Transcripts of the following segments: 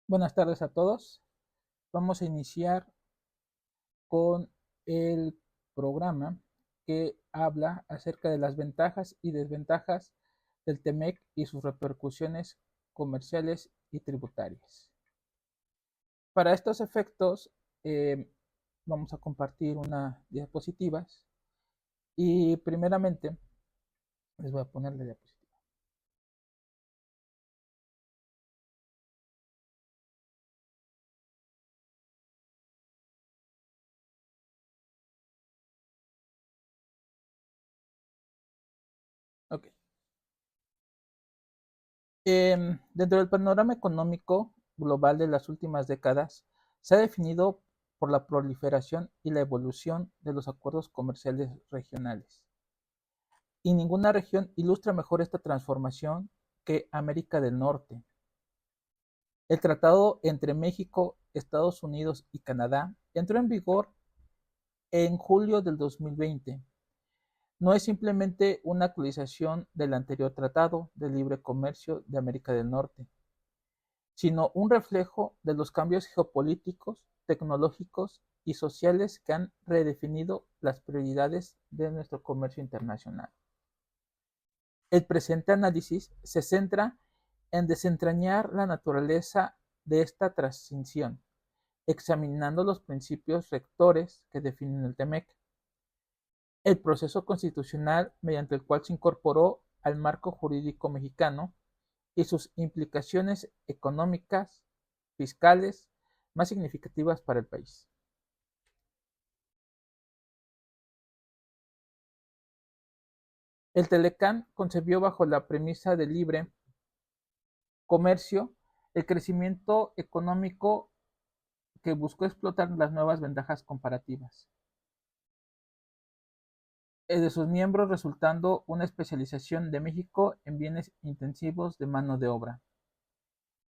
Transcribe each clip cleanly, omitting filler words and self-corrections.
Buenas tardes a todos. Vamos a iniciar con el programa que habla acerca de las ventajas y desventajas del TEMEC y sus repercusiones comerciales y tributarias. Para estos efectos, eh, vamos a compartir unas diapositivas y primeramente les voy a poner la diapositiva. Ok. Dentro del panorama económico global de las últimas décadas, se ha definido por la proliferación y la evolución de los acuerdos comerciales regionales. Y ninguna región ilustra mejor esta transformación que América del Norte. El tratado entre México, Estados Unidos y Canadá entró en vigor en julio del 2020. No es simplemente una actualización del anterior Tratado de Libre Comercio de América del Norte, sino un reflejo de los cambios geopolíticos, tecnológicos y sociales que han redefinido las prioridades de nuestro comercio internacional. El presente análisis se centra en desentrañar la naturaleza de esta transición, examinando los principios rectores que definen el TEMEC, el proceso constitucional mediante el cual se incorporó al marco jurídico mexicano y sus implicaciones económicas, fiscales, más significativas para el país. El Telecán concebió bajo la premisa de libre comercio el crecimiento económico que buscó explotar las nuevas ventajas comparativas de sus miembros, resultando una especialización de México en bienes intensivos de mano de obra.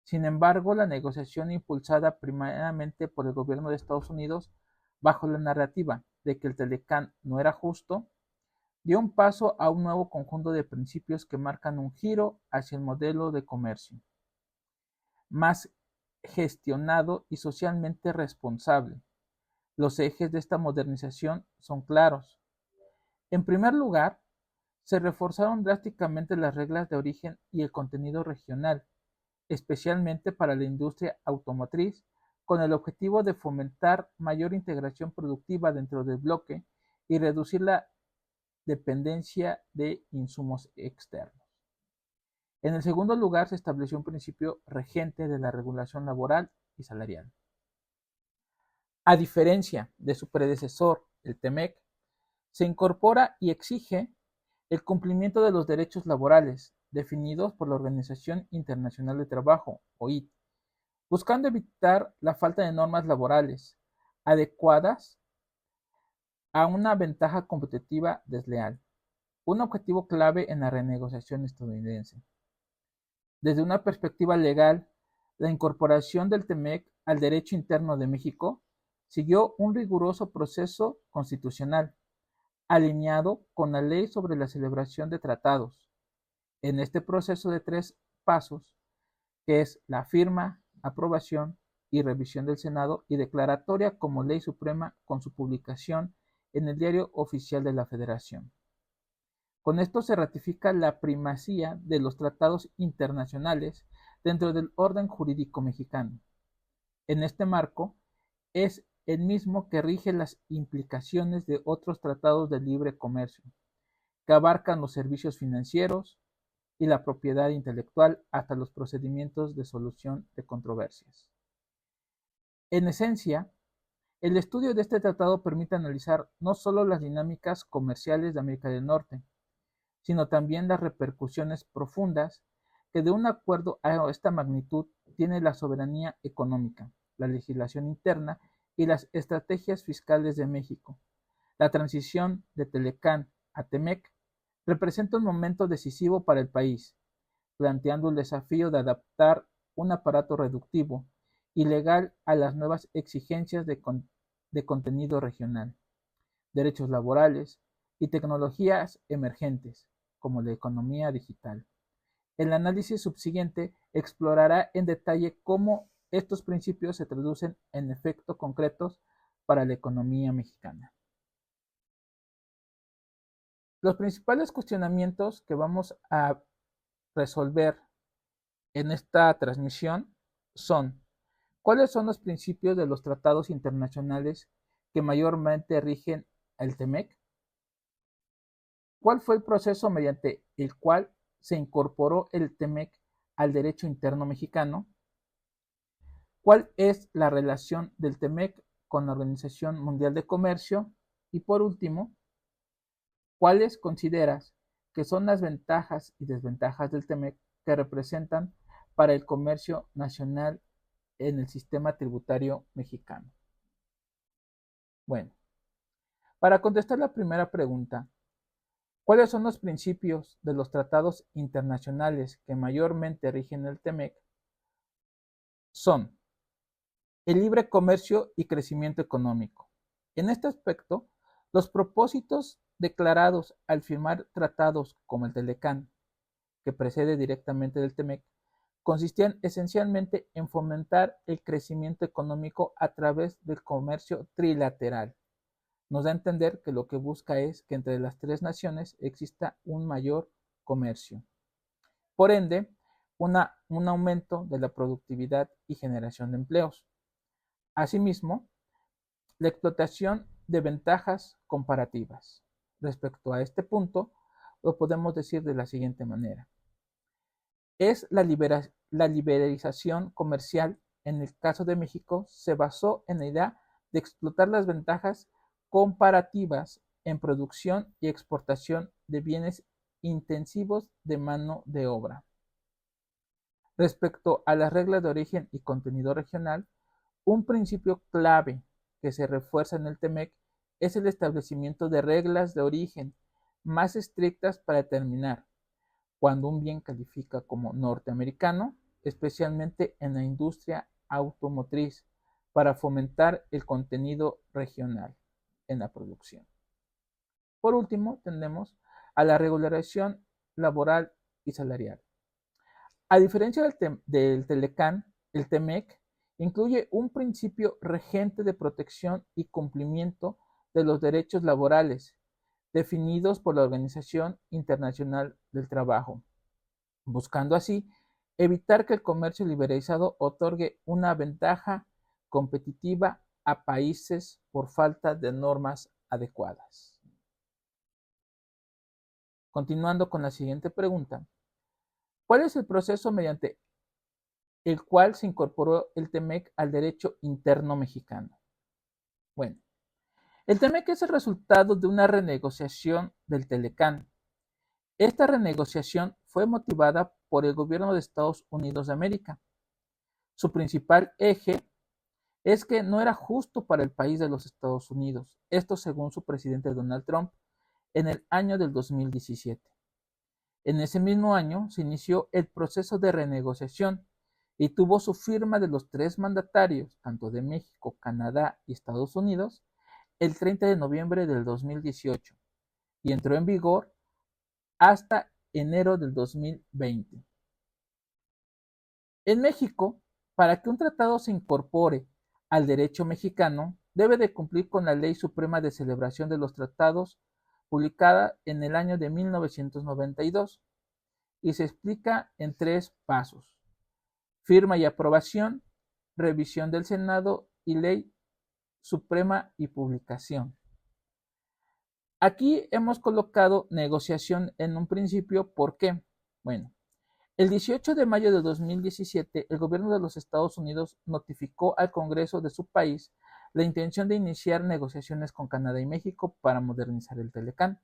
Sin embargo, la negociación impulsada primeramente por el gobierno de Estados Unidos, bajo la narrativa de que el Telecán no era justo, dio un paso a un nuevo conjunto de principios que marcan un giro hacia el modelo de comercio más gestionado y socialmente responsable. Los ejes de esta modernización son claros. En primer lugar, se reforzaron drásticamente las reglas de origen y el contenido regional, especialmente para la industria automotriz, con el objetivo de fomentar mayor integración productiva dentro del bloque y reducir la dependencia de insumos externos. En el segundo lugar, se estableció un principio regente de la regulación laboral y salarial. A diferencia de su predecesor, el TEMEC, se incorpora y exige el cumplimiento de los derechos laborales definidos por la Organización Internacional de Trabajo, OIT, buscando evitar la falta de normas laborales adecuadas a una ventaja competitiva desleal, un objetivo clave en la renegociación estadounidense. Desde una perspectiva legal, la incorporación del TEMEC al derecho interno de México siguió un riguroso proceso constitucional, alineado con la Ley sobre la celebración de tratados. En este proceso de 3 pasos, que es la firma, aprobación y revisión del Senado y declaratoria como ley suprema con su publicación en el Diario Oficial de la Federación. Con esto se ratifica la primacía de los tratados internacionales dentro del orden jurídico mexicano. En este marco, es el mismo que rige las implicaciones de otros tratados de libre comercio, que abarcan los servicios financieros y la propiedad intelectual hasta los procedimientos de solución de controversias. En esencia, el estudio de este tratado permite analizar no solo las dinámicas comerciales de América del Norte, sino también las repercusiones profundas que de un acuerdo a esta magnitud tiene la soberanía económica, la legislación interna y las estrategias fiscales de México. La transición de Telecán a TEMEC representa un momento decisivo para el país, planteando el desafío de adaptar un aparato reductivo y legal a las nuevas exigencias de contenido regional, derechos laborales y tecnologías emergentes, como la economía digital. El análisis subsiguiente explorará en detalle cómo estos principios se traducen en efectos concretos para la economía mexicana. Los principales cuestionamientos que vamos a resolver en esta transmisión son: ¿cuáles son los principios de los tratados internacionales que mayormente rigen el TEMEC? ¿Cuál fue el proceso mediante el cual se incorporó el TEMEC al derecho interno mexicano? ¿Cuál es la relación del TEMEC con la Organización Mundial de Comercio? Y por último, ¿cuáles consideras que son las ventajas y desventajas del TEMEC que representan para el comercio nacional en el sistema tributario mexicano? Bueno, para contestar la primera pregunta, ¿cuáles son los principios de los tratados internacionales que mayormente rigen el TEMEC? Son el libre comercio y crecimiento económico. En este aspecto, los propósitos declarados al firmar tratados como el TELECAN, que precede directamente del TEMEC, consistían esencialmente en fomentar el crecimiento económico a través del comercio trilateral. Nos da a entender que lo que busca es que entre las tres naciones exista un mayor comercio. Por ende, un aumento de la productividad y generación de empleos. Asimismo, la explotación de ventajas comparativas. Respecto a este punto, lo podemos decir de la siguiente manera. Es la liberalización comercial, en el caso de México, se basó en la idea de explotar las ventajas comparativas en producción y exportación de bienes intensivos de mano de obra. Respecto a las reglas de origen y contenido regional, un principio clave que se refuerza en el TEMEC es el establecimiento de reglas de origen más estrictas para determinar cuando un bien califica como norteamericano, especialmente en la industria automotriz, para fomentar el contenido regional en la producción. Por último, tenemos a la regulación laboral y salarial. A diferencia del TELECAN, el TEMEC incluye un principio regente de protección y cumplimiento de los derechos laborales definidos por la Organización Internacional del Trabajo, buscando así evitar que el comercio liberalizado otorgue una ventaja competitiva a países por falta de normas adecuadas. Continuando con la siguiente pregunta, ¿cuál es el proceso mediante el cual se incorporó el TEMEC al derecho interno mexicano? Bueno, el TEMEC es el resultado de una renegociación del TELECAN. Esta renegociación fue motivada por el gobierno de Estados Unidos de América. Su principal eje es que no era justo para el país de los Estados Unidos, esto según su presidente Donald Trump, en el año del 2017. En ese mismo año se inició el proceso de renegociación y tuvo su firma de los tres mandatarios, tanto de México, Canadá y Estados Unidos, el 30 de noviembre del 2018 y entró en vigor hasta enero del 2020. En México, para que un tratado se incorpore al derecho mexicano, debe de cumplir con la Ley Suprema de Celebración de los Tratados, publicada en el año de 1992, y se explica en tres pasos: firma y aprobación, revisión del Senado y Ley Suprema y publicación. Aquí hemos colocado negociación en un principio. ¿Por qué? Bueno, el 18 de mayo de 2017, el gobierno de los Estados Unidos notificó al Congreso de su país la intención de iniciar negociaciones con Canadá y México para modernizar el TELECAN.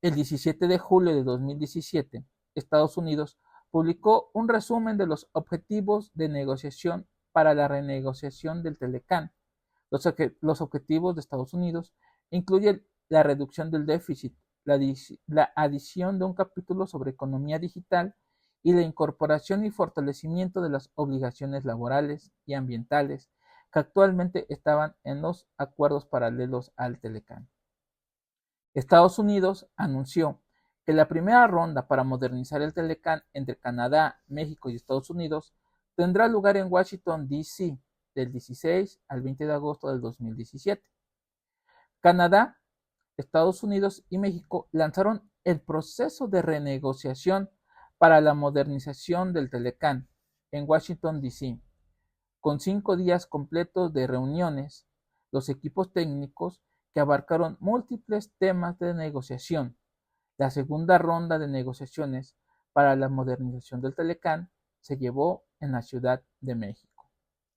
El 17 de julio de 2017, Estados Unidos publicó un resumen de los objetivos de negociación para la renegociación del TELECAN. Los objetivos de Estados Unidos incluyen la reducción del déficit, la adición de un capítulo sobre economía digital y la incorporación y fortalecimiento de las obligaciones laborales y ambientales que actualmente estaban en los acuerdos paralelos al TELECAN. Estados Unidos anunció que la primera ronda para modernizar el TELECAN entre Canadá, México y Estados Unidos tendrá lugar en Washington, D.C., del 16 al 20 de agosto del 2017. Canadá, Estados Unidos y México lanzaron el proceso de renegociación para la modernización del Telecán en Washington, D.C., con 5 días completos de reuniones, los equipos técnicos que abarcaron múltiples temas de negociación. La segunda ronda de negociaciones para la modernización del Telecán se llevó en la Ciudad de México,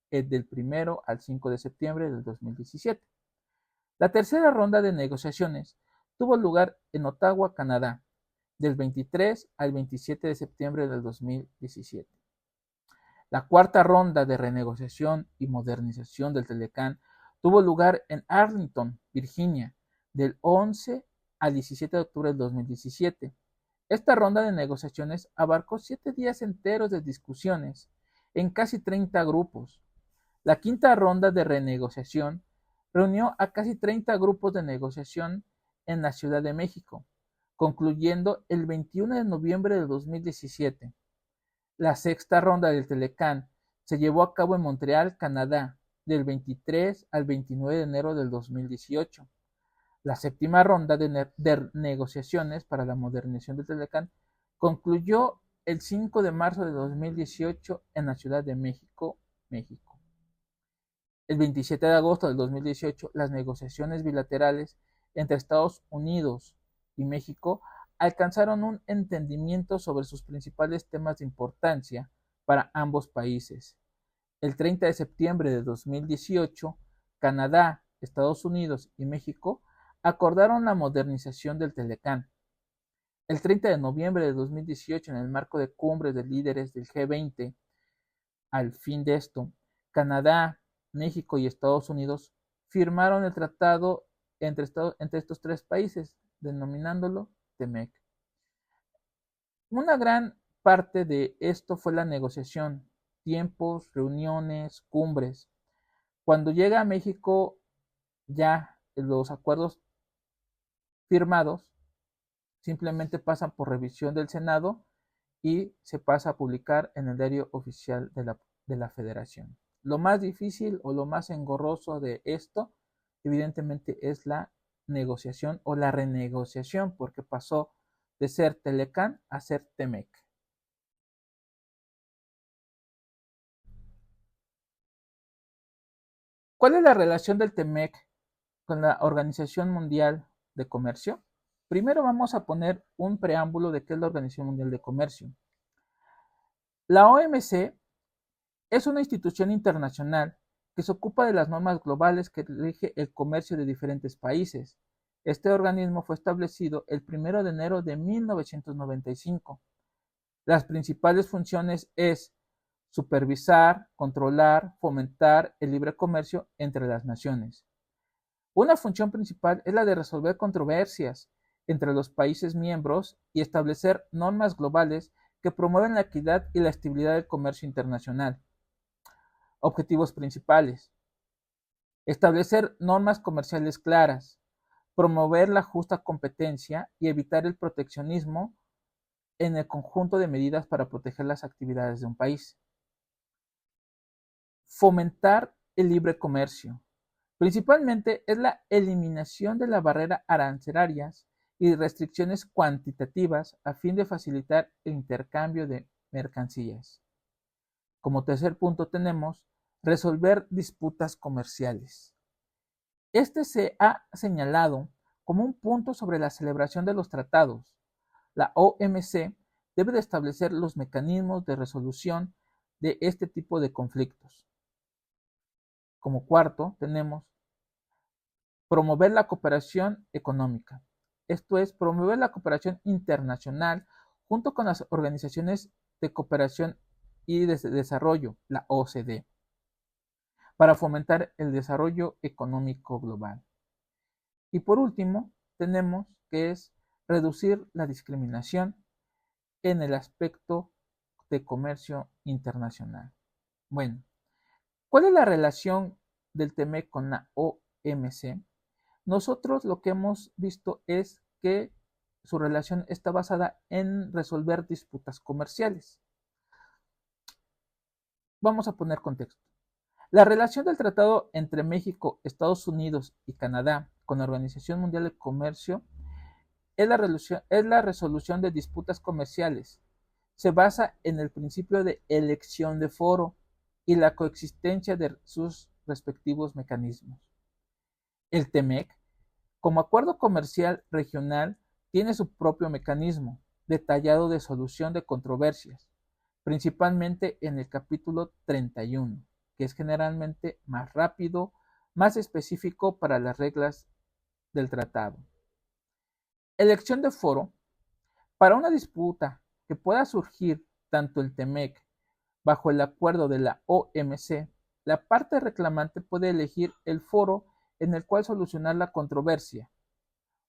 del 1 al 5 de septiembre del 2017. La tercera ronda de negociaciones tuvo lugar en Ottawa, Canadá, del 23 al 27 de septiembre del 2017. La cuarta ronda de renegociación y modernización del Telecán tuvo lugar en Arlington, Virginia, del 11 al 17 de octubre del 2017. Esta ronda de negociaciones abarcó 7 días enteros de discusiones en casi 30 grupos. La quinta ronda de renegociación reunió a casi 30 grupos de negociación en la Ciudad de México, concluyendo el 21 de noviembre de 2017. La sexta ronda del Telecán se llevó a cabo en Montreal, Canadá, del 23 al 29 de enero del 2018. La séptima ronda de negociaciones para la modernización del Telecán concluyó el 5 de marzo de 2018 en la Ciudad de México, México. El 27 de agosto del 2018, las negociaciones bilaterales entre Estados Unidos y México alcanzaron un entendimiento sobre sus principales temas de importancia para ambos países. El 30 de septiembre de 2018, Canadá, Estados Unidos y México acordaron la modernización del Telecán. El 30 de noviembre de 2018, en el marco de cumbres de líderes del G20, al fin de esto, Canadá, México y Estados Unidos firmaron el tratado entre estos 3 países, denominándolo TEMEC. Una gran parte de esto fue la negociación, tiempos, reuniones, cumbres. Cuando llega a México ya los acuerdos firmados simplemente pasan por revisión del Senado y se pasa a publicar en el diario oficial de la Federación. Lo más difícil o lo más engorroso de esto, evidentemente, es la negociación o la renegociación, porque pasó de ser Telecán a ser Temec. ¿Cuál es la relación del Temec con la Organización Mundial de Comercio? Primero vamos a poner un preámbulo de qué es la Organización Mundial de Comercio. La OMC es una institución internacional que se ocupa de las normas globales que rige el comercio de diferentes países. Este organismo fue establecido el 1 de enero de 1995. Las principales funciones es supervisar, controlar, fomentar el libre comercio entre las naciones. Una función principal es la de resolver controversias entre los países miembros y establecer normas globales que promueven la equidad y la estabilidad del comercio internacional. Objetivos principales: establecer normas comerciales claras, promover la justa competencia y evitar el proteccionismo en el conjunto de medidas para proteger las actividades de un país. Fomentar el libre comercio. Principalmente es la eliminación de la barrera arancelarias y restricciones cuantitativas a fin de facilitar el intercambio de mercancías. Como tercer punto tenemos resolver disputas comerciales. Este se ha señalado como un punto sobre la celebración de los tratados. La OMC debe de establecer los mecanismos de resolución de este tipo de conflictos. Como cuarto tenemos promover la cooperación económica. Esto es promover la cooperación internacional junto con las organizaciones de cooperación y de desarrollo, la OCDE, para fomentar el desarrollo económico global. Y por último, tenemos que es reducir la discriminación en el aspecto de comercio internacional. Bueno, ¿cuál es la relación del TEMEC con la OMC? Nosotros lo que hemos visto es que su relación está basada en resolver disputas comerciales. Vamos a poner contexto. La relación del tratado entre México, Estados Unidos y Canadá con la Organización Mundial de Comercio es la resolución de disputas comerciales. Se basa en el principio de elección de foro y la coexistencia de sus respectivos mecanismos. El TEMEC, como acuerdo comercial regional, tiene su propio mecanismo detallado de solución de controversias, principalmente en el capítulo 31, que es generalmente más rápido, más específico para las reglas del tratado. Elección de foro. Para una disputa que pueda surgir tanto el TEMEC bajo el acuerdo de la OMC, la parte reclamante puede elegir el foro en el cual solucionar la controversia.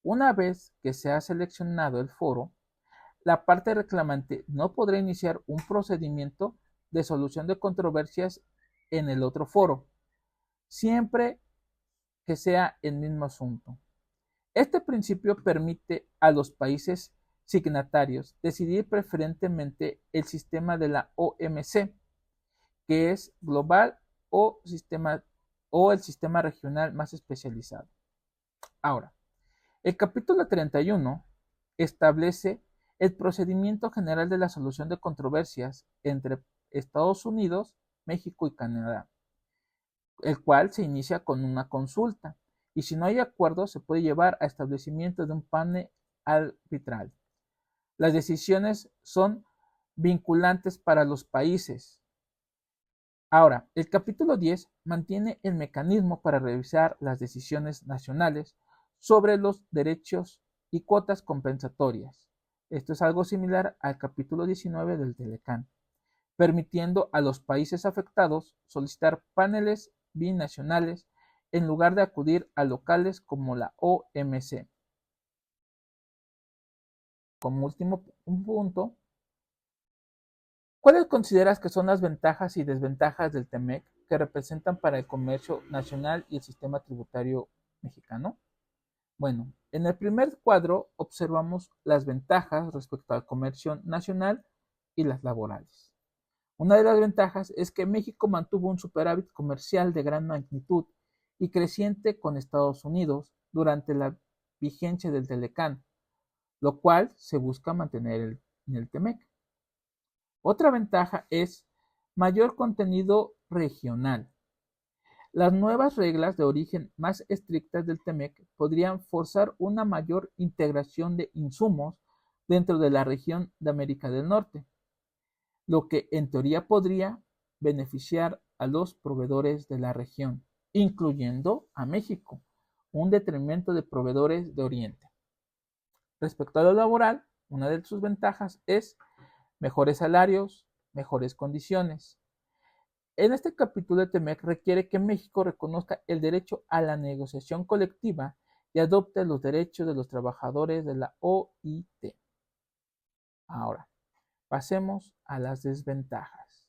Una vez que se ha seleccionado el foro, la parte reclamante no podrá iniciar un procedimiento de solución de controversias en el otro foro, siempre que sea el mismo asunto. Este principio permite a los países signatarios decidir preferentemente el sistema de la OMC, que es global o el sistema regional más especializado. Ahora, el capítulo 31 establece el procedimiento general de la solución de controversias entre Estados Unidos, México y Canadá, el cual se inicia con una consulta, y si no hay acuerdo se puede llevar a establecimiento de un panel arbitral. Las decisiones son vinculantes para los países. Ahora, el capítulo 10 mantiene el mecanismo para revisar las decisiones nacionales sobre los derechos y cuotas compensatorias. Esto es algo similar al capítulo 19 del Telecán, permitiendo a los países afectados solicitar paneles binacionales en lugar de acudir a locales como la OMC. Como último punto, ¿cuáles consideras que son las ventajas y desventajas del TEMEC que representan para el comercio nacional y el sistema tributario mexicano? Bueno, en el primer cuadro observamos las ventajas respecto al comercio nacional y las laborales. Una de las ventajas es que México mantuvo un superávit comercial de gran magnitud y creciente con Estados Unidos durante la vigencia del Telecán, lo cual se busca mantener en el TEMEC. Otra ventaja es mayor contenido regional. Las nuevas reglas de origen más estrictas del TEMEC podrían forzar una mayor integración de insumos dentro de la región de América del Norte, lo que en teoría podría beneficiar a los proveedores de la región, incluyendo a México, un detrimento de proveedores de Oriente. Respecto a lo laboral, una de sus ventajas es mejores salarios, mejores condiciones. En este capítulo de TEMEC requiere que México reconozca el derecho a la negociación colectiva y adopte los derechos de los trabajadores de la OIT. Ahora, pasemos a las desventajas.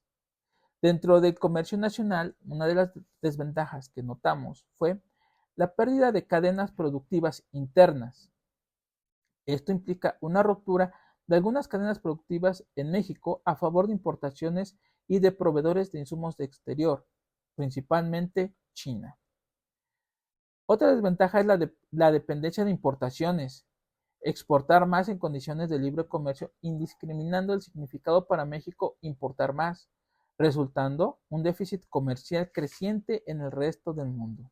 Dentro del comercio nacional, una de las desventajas que notamos fue la pérdida de cadenas productivas internas. Esto implica una ruptura de algunas cadenas productivas en México a favor de importaciones y de proveedores de insumos de exterior, principalmente China. Otra desventaja es la dependencia de importaciones. Exportar más en condiciones de libre comercio, indiscriminando el significado para México importar más, resultando un déficit comercial creciente en el resto del mundo.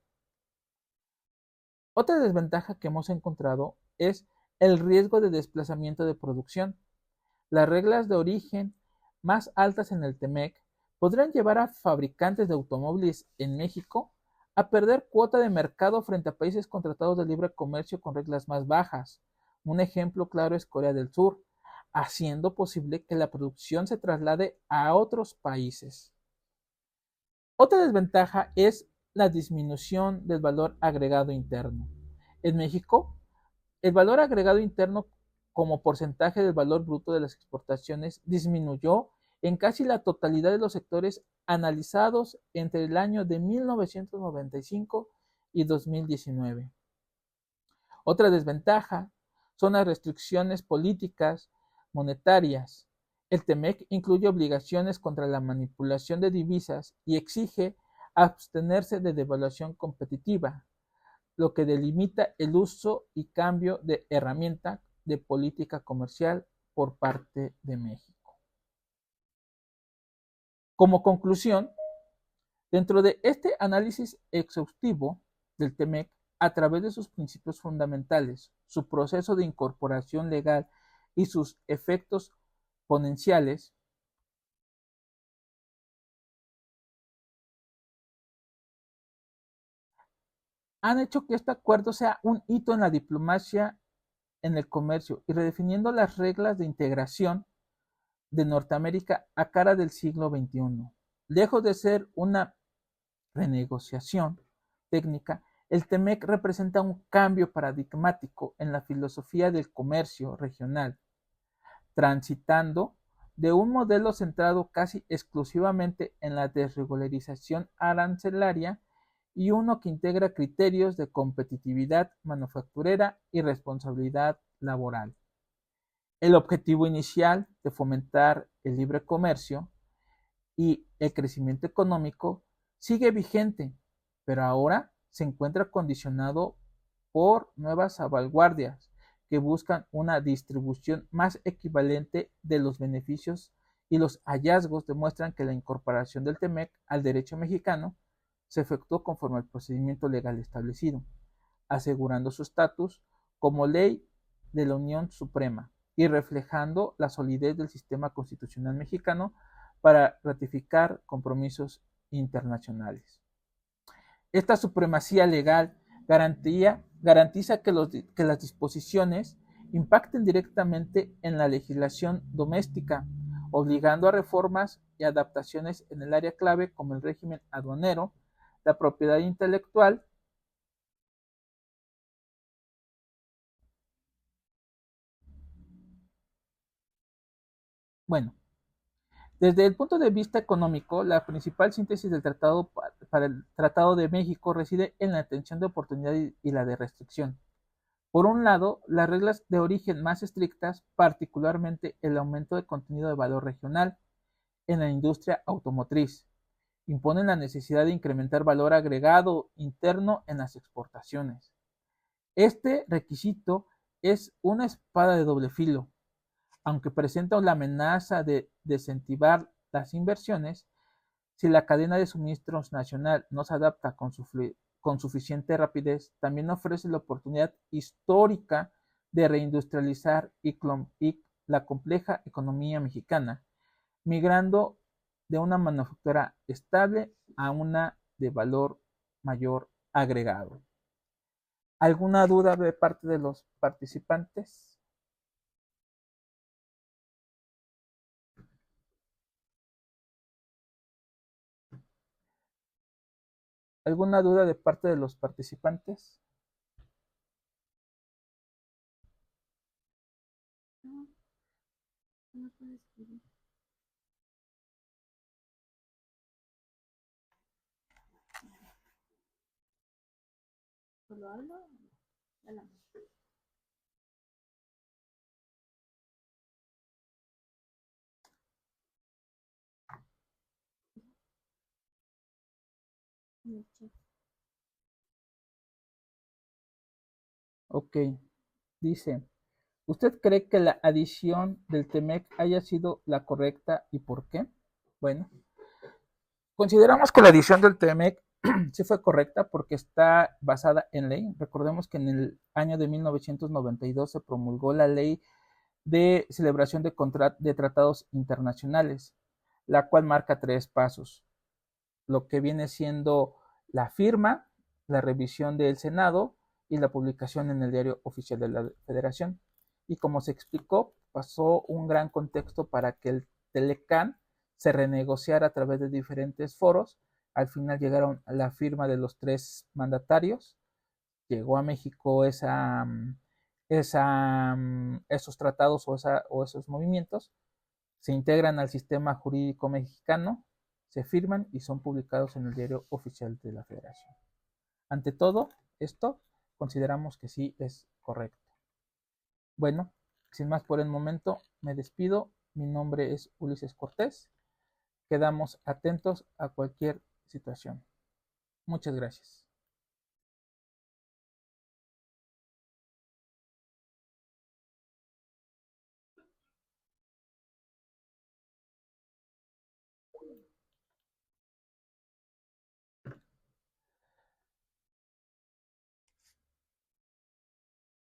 Otra desventaja que hemos encontrado es el riesgo de desplazamiento de producción. Las reglas de origen más altas en el TEMEC podrían llevar a fabricantes de automóviles en México a perder cuota de mercado frente a países con tratados de libre comercio con reglas más bajas. Un ejemplo claro es Corea del Sur, haciendo posible que la producción se traslade a otros países. Otra desventaja es la disminución del valor agregado interno. En México, el valor agregado interno como porcentaje del valor bruto de las exportaciones disminuyó en casi la totalidad de los sectores analizados entre el año de 1995 y 2019. Otra desventaja son las restricciones políticas monetarias. El TEMEC incluye obligaciones contra la manipulación de divisas y exige abstenerse de devaluación competitiva, lo que delimita el uso y cambio de herramienta de política comercial por parte de México. Como conclusión, dentro de este análisis exhaustivo del TEMEC, a través de sus principios fundamentales, su proceso de incorporación legal y sus efectos ponenciales, han hecho que este acuerdo sea un hito en la diplomacia, en el comercio y redefiniendo las reglas de integración de Norteamérica a cara del siglo XXI. Lejos de ser una renegociación técnica, el TEMEC representa un cambio paradigmático en la filosofía del comercio regional, transitando de un modelo centrado casi exclusivamente en la desregularización arancelaria y uno que integra criterios de competitividad manufacturera y responsabilidad laboral. El objetivo inicial de fomentar el libre comercio y el crecimiento económico sigue vigente, pero ahora se encuentra condicionado por nuevas salvaguardias que buscan una distribución más equivalente de los beneficios, y los hallazgos demuestran que la incorporación del TEMEC al derecho mexicano se efectuó conforme al procedimiento legal establecido, asegurando su estatus como ley de la Unión Suprema y reflejando la solidez del sistema constitucional mexicano para ratificar compromisos internacionales. Esta supremacía legal garantiza que las disposiciones impacten directamente en la legislación doméstica, obligando a reformas y adaptaciones en el área clave como el régimen aduanero, la propiedad intelectual, bueno, desde el punto de vista económico, la principal síntesis del tratado para el Tratado de México reside en la tensión de oportunidad y la de restricción. Por un lado, las reglas de origen más estrictas, particularmente el aumento de contenido de valor regional en la industria automotriz, imponen la necesidad de incrementar valor agregado interno en las exportaciones. Este requisito es una espada de doble filo. Aunque presenta la amenaza de desincentivar las inversiones, si la cadena de suministros nacional no se adapta con suficiente rapidez, también ofrece la oportunidad histórica de reindustrializar y la compleja economía mexicana, migrando de una manufactura estable a una de valor mayor agregado. ¿Alguna duda de parte de los participantes? ¿Alguna duda de parte de los participantes? No, no puedo escribir. ¿Solo hablo? Hablamos. Mucho. Ok, dice, ¿usted cree que la adición del TEMEC haya sido la correcta y por qué? Bueno, consideramos que la adición del TEMEC sí fue correcta porque está basada en ley. Recordemos que en el año de 1992 se promulgó la ley de celebración de tratados internacionales, la cual marca tres pasos: lo que viene siendo la firma, la revisión del Senado y la publicación en el Diario Oficial de la Federación. Y como se explicó, pasó un gran contexto para que el Telecán se renegociara a través de diferentes foros. Al final llegaron a la firma de los tres mandatarios. Llegó a México esos tratados o esos movimientos, se integran al sistema jurídico mexicano, se firman y son publicados en el Diario Oficial de la Federación. Ante todo esto, consideramos que sí es correcto. Bueno, sin más por el momento, me despido. Mi nombre es Ulises Cortés. Quedamos atentos a cualquier situación. Muchas gracias.